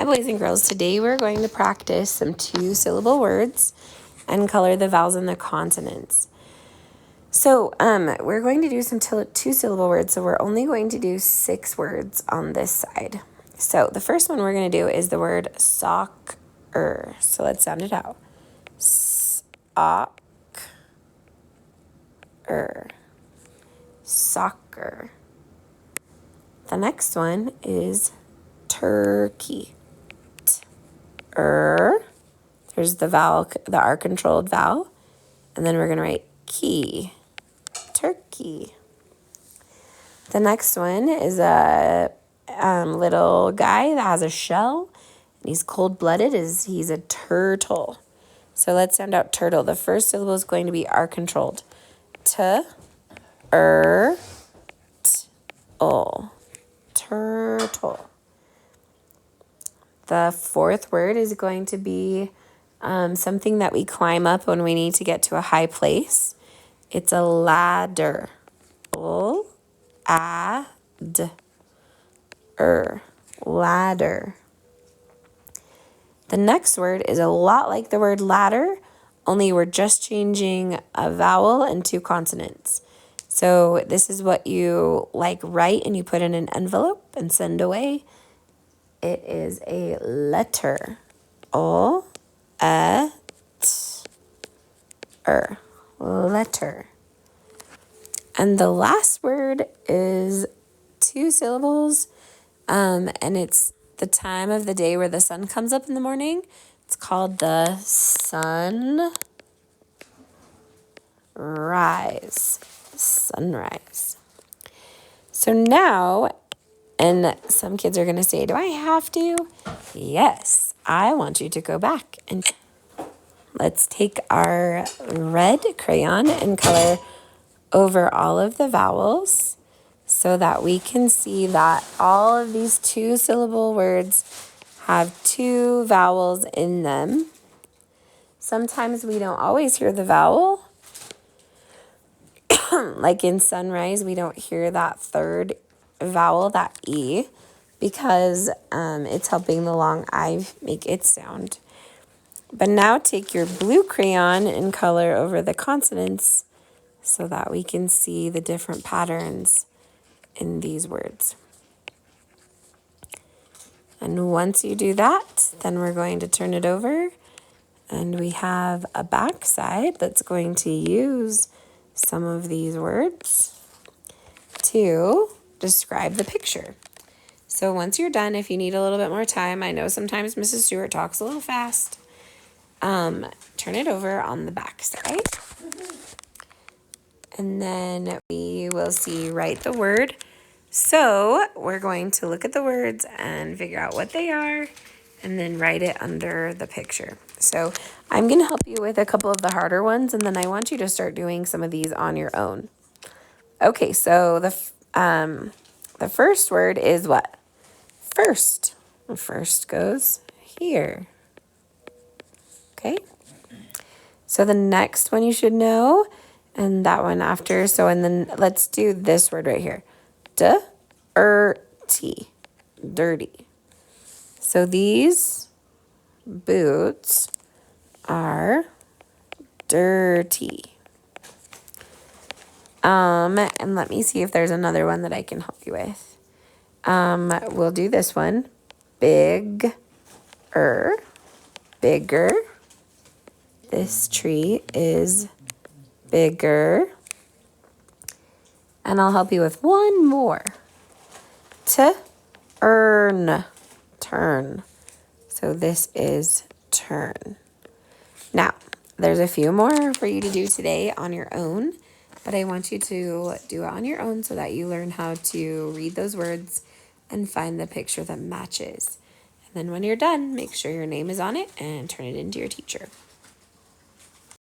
Hi boys and girls, today we're going to practice some two-syllable words and color the vowels and the consonants. So we're going to do some two-syllable words, so we're only going to do 6 words on this side. So the first one we're going to do is the word soccer. So let's sound it out. Soccer. Soccer. The next one is turkey. There's the vowel, the R-controlled vowel. And then we're going to write key, turkey. The next one is a little guy that has a shell. And he's cold-blooded. He's a turtle. So let's sound out turtle. The first syllable is going to be R-controlled. Turtle. The fourth word is going to be something that we climb up when we need to get to a high place. It's a ladder. Ladder. The next word is a lot like the word ladder, only we're just changing a vowel and 2 consonants. So this is what you write and you put in an envelope and send away. It is a letter. Letter. And the last word is 2 syllables, and it's the time of the day where the sun comes up in the morning. It's called the sunrise. Sunrise. So now, and some kids are going to say, do I have to? Yes, I want you to go back and let's take our red crayon and color over all of the vowels so that we can see that all of these 2-syllable words have 2 vowels in them. Sometimes we don't always hear the vowel. Like in sunrise, we don't hear that 3rd vowel, that E, because it's helping the long I make its sound. But now take your blue crayon and color over the consonants so that we can see the different patterns in these words. And once you do that, then we're going to turn it over, and we have a back side that's going to use some of these words to describe the picture. So once you're done, if you need a little bit more time, I know sometimes Mrs. Stewart talks a little fast, turn it over on the back side. And then we will see write the word. So we're going to look at the words and figure out what they are and then write it under the picture. So I'm going to help you with a couple of the harder ones, and then I want you to start doing some of these on your own. Okay, so the first word is what? First. The first goes here. Okay. So the next one you should know, and that one after. So, and then let's do this word right here. Dirty. Dirty. So these boots are dirty. And let me see if there's another one that I can help you with. We'll do this one. Bigger. This tree is bigger. And I'll help you with one more. Turn. So this is turn. Now, there's a few more for you to do today on your own, but I want you to do it on your own so that you learn how to read those words and find the picture that matches. And then when you're done, make sure your name is on it and turn it into your teacher.